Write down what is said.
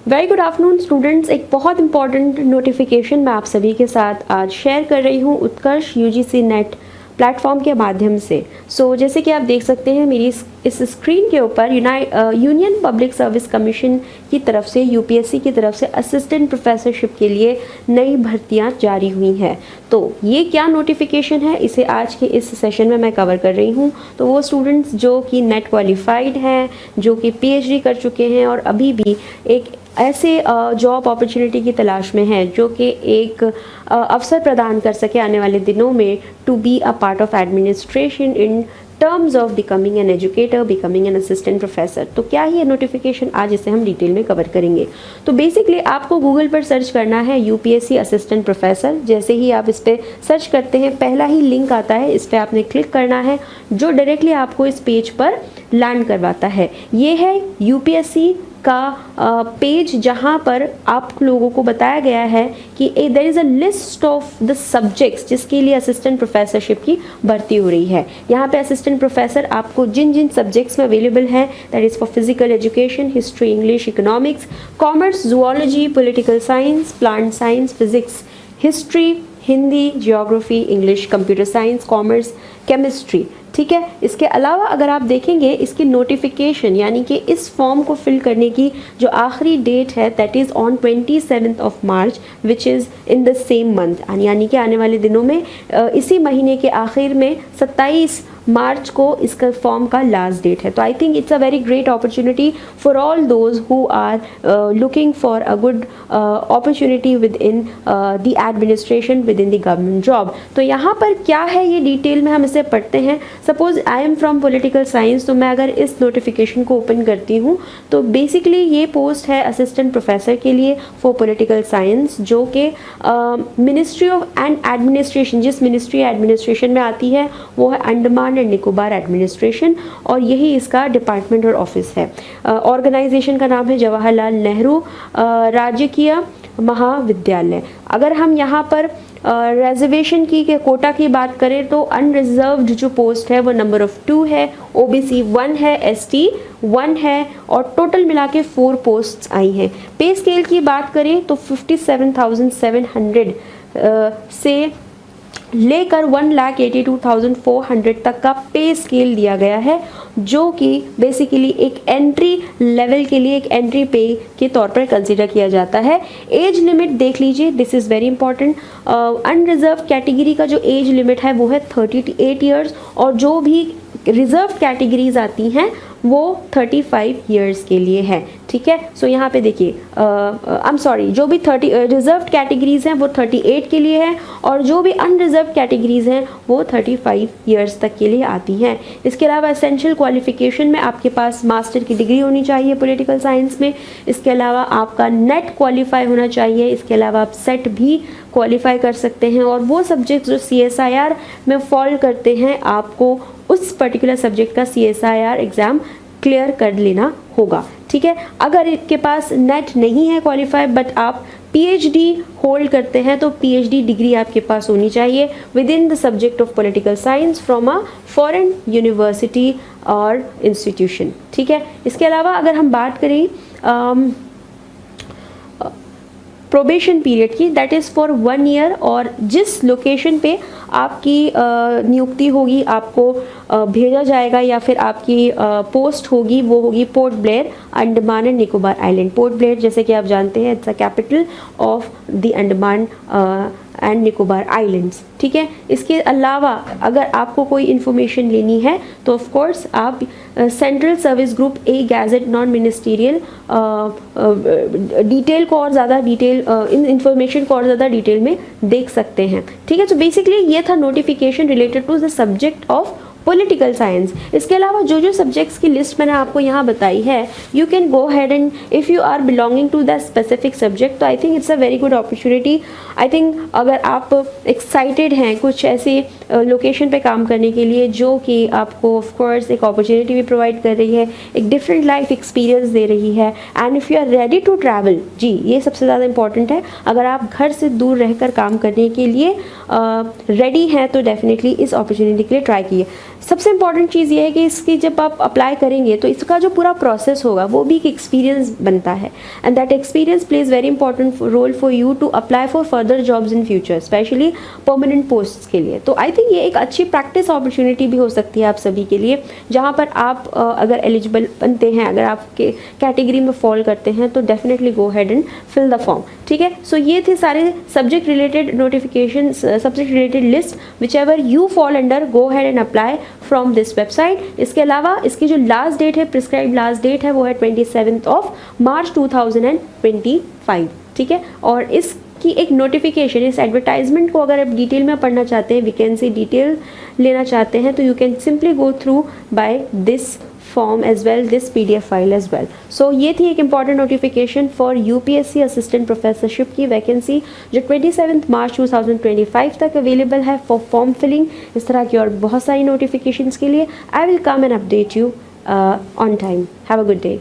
Very good afternoon students. एक बहुत important notification मैं आप सभी के साथ आज शेयर कर रही हूँ उत्कर्ष यूजीसी नेट प्लेटफॉर्म के माध्यम से। जैसे कि आप देख सकते हैं मेरी इस स्क्रीन के ऊपर यूनियन पब्लिक सर्विस कमीशन की तरफ से यूपीएससी की तरफ से असिस्टेंट प्रोफेसरशिप के लिए नई भर्तियां जारी हुई हैं। तो ये क्या नोटिफिकेशन है, इसे आज के इस सेशन में मैं कवर कर रही हूँ। तो वो स्टूडेंट्स जो कि नेट क्वालिफाइड हैं, जो कि पीएचडी कर चुके हैं और अभी भी एक ऐसे जॉब अपॉर्चुनिटी की तलाश में है जो कि एक अवसर प्रदान कर सके आने वाले दिनों में to be a part of administration in terms of becoming an educator, becoming an assistant professor. तो क्या ही है नोटिफिकेशन, आज इसे हम डिटेल में कवर करेंगे। तो बेसिकली आपको गूगल पर सर्च करना है यूपीएससी असिस्टेंट प्रोफेसर। जैसे ही आप इस पर सर्च करते हैं पहला ही लिंक आता है, इस पर आपने क्लिक करना है जो डायरेक्टली आपको इस पेज पर लैंड करवाता है। ये है यूपीएससी का पेज जहाँ पर आप लोगों को बताया गया है कि there is a list of the subjects जिसके लिए असिस्टेंट प्रोफेसरशिप की भर्ती हो रही है। यहाँ पे असिस्टेंट प्रोफेसर आपको जिन जिन सब्जेक्ट्स में अवेलेबल है, that is for physical education, history, English, economics, commerce, zoology, political science, plant science, physics, history, Hindi, geography, English, computer science, commerce, chemistry. ठीक है। इसके अलावा अगर आप देखेंगे इसकी नोटिफिकेशन यानी कि इस फॉर्म को फिल करने की जो आखिरी डेट है that is on 27 March which is in the same month, यानी कि आने वाले दिनों में इसी महीने के आखिर में 27 मार्च को इसका फॉर्म का लास्ट डेट है। तो I think it's a very great opportunity for all those who are looking for a good opportunity within the administration, within the government job. तो यहाँ पर क्या है ये डिटेल में हम इसे पढ़ते हैं। Suppose I am from political science, तो मैं अगर इस नोटिफिकेशन को ओपन करती हूँ तो बेसिकली ये पोस्ट है असिस्टेंट प्रोफेसर के लिए फॉर पॉलिटिकल साइंस, जो कि मिनिस्ट्री ऑफ एंड एडमिनिस्ट्रेशन, जिस मिनिस्ट्री एडमिनिस्ट्रेशन में आती है वो है अंडमान एंड निकोबार एडमिनिस्ट्रेशन, और यही इसका डिपार्टमेंट और ऑफिस है। ऑर्गेनाइजेशन का नाम है जवाहरलाल नेहरू राजकीय महाविद्यालय। अगर हम यहाँ पर रिजर्वेशन की कोटा की बात करें तो अनरिजर्व्ड जो पोस्ट है वो नंबर ऑफ 2 है, ओबीसी 1 है, एसटी 1 है, और टोटल मिला के 4 पोस्ट्स आई हैं। पे स्केल की बात करें तो 57,700 से लेकर 1,82,400 तक का पे स्केल दिया गया है, जो कि बेसिकली एक एंट्री लेवल के लिए एक एंट्री पे के तौर पर कंसीडर किया जाता है। एज लिमिट देख लीजिए, this is very important. Unreserved category का जो एज लिमिट है वो है 38 ईयर्स, और जो भी रिजर्व कैटेगरीज आती हैं वो 35 ईयर्स के लिए है। ठीक है। सो यहाँ पे देखिए आई एम सॉरी, जो भी रिजर्व कैटेगरीज हैं वो 38 के लिए है, और जो भी अनरिजर्व कैटेगरीज हैं वो 35 ईयर्स तक के लिए आती हैं। इसके अलावा एसेंशियल क्वालिफिकेशन में आपके पास मास्टर की डिग्री होनी चाहिए पॉलिटिकल साइंस में। इसके अलावा आपका नेट क्वालिफाई होना चाहिए। इसके अलावा आप सेट भी क्वालिफाई कर सकते हैं, और वो सब्जेक्ट जो CSIR में फॉल करते हैं आपको उस पर्टिकुलर सब्जेक्ट का CSIR एग्ज़ाम क्लियर कर लेना होगा। ठीक है। अगर इनके पास नेट नहीं है क्वालिफाई बट आप PhD होल्ड करते हैं तो PhD डिग्री आपके पास होनी चाहिए with in the subject of political science from a foreign university और इंस्टीट्यूशन। ठीक है। इसके अलावा अगर हम बात करें प्रोबेशन पीरियड की, दैट इज़ फॉर 1 ईयर, और जिस लोकेशन पे आपकी नियुक्ति होगी, आपको भेजा जाएगा या फिर आपकी पोस्ट होगी वो होगी port Blair, Andaman and Nicobar island. Port Blair जैसे कि आप जानते हैं it's a capital of the Andaman and Nicobar islands. ठीक है। इसके अलावा अगर आपको कोई इन्फॉर्मेशन लेनी है तो ऑफ कोर्स आप central service group A gadget non ministerial detail को और ज़्यादा डिटेल इन इन्फॉर्मेशन को और ज़्यादा डिटेल में देख सकते हैं। ठीक है। तो बेसिकली ये था notification related to the subject of political science. इसके अलावा जो जो सब्जेक्ट्स की लिस्ट मैंने आपको यहाँ बताई है, you can go ahead and if you are belonging to that specific subject, तो I think it's a very good opportunity. I think अगर आप एक्साइटेड हैं कुछ ऐसे लोकेशन पे काम करने के लिए जो कि आपको ऑफ कोर्स एक अपॉर्चुनिटी भी प्रोवाइड कर रही है, एक डिफरेंट लाइफ एक्सपीरियंस दे रही है, and if you are ready to travel, जी ये सबसे ज़्यादा इंपॉर्टेंट है। अगर आप घर से दूर रहकर काम करने के लिए रेडी हैं तो डेफिनेटली इस अपॉर्चुनिटी के लिए ट्राई कीजिए। सबसे इम्पॉर्टेंट चीज़ ये है कि इसकी जब आप अप्लाई करेंगे तो इसका जो पूरा प्रोसेस होगा वो भी एक एक्सपीरियंस बनता है, and that experience plays very important role for you to apply for further jobs in future, especially permanent posts के लिए। तो आई थिंक ये एक अच्छी प्रैक्टिस अपॉर्चुनिटी भी हो सकती है आप सभी के लिए, जहाँ पर आप अगर एलिजिबल बनते हैं, अगर आपके कैटेगरी में फॉल करते हैं तो definitely go ahead and fill the form. ठीक है, सो ये थे सारे subject related notification, subject related list, whichever you fall under, go ahead and apply from this website. इसके अलावा इसकी जो लास्ट डेट है, प्रिस्क्राइब लास्ट डेट है, वो है 27 मार्च 2025। ठीक है, और इसकी एक नोटिफिकेशन, इस एडवर्टाइजमेंट को अगर आप डिटेल में पढ़ना चाहते हैं, वैकेंसी डिटेल लेना चाहते हैं, तो you can simply go through by this form as well, this PDF file as well. So ये थी एक important notification for UPSC assistant professorship की वैकेंसी, जो 27 मार्च 2025 तक अवेलेबल है फॉर फॉर्म फिलिंग। इस तरह की और बहुत सारी नोटिफिकेशंस के लिए I will come and update you on time. Have a good day.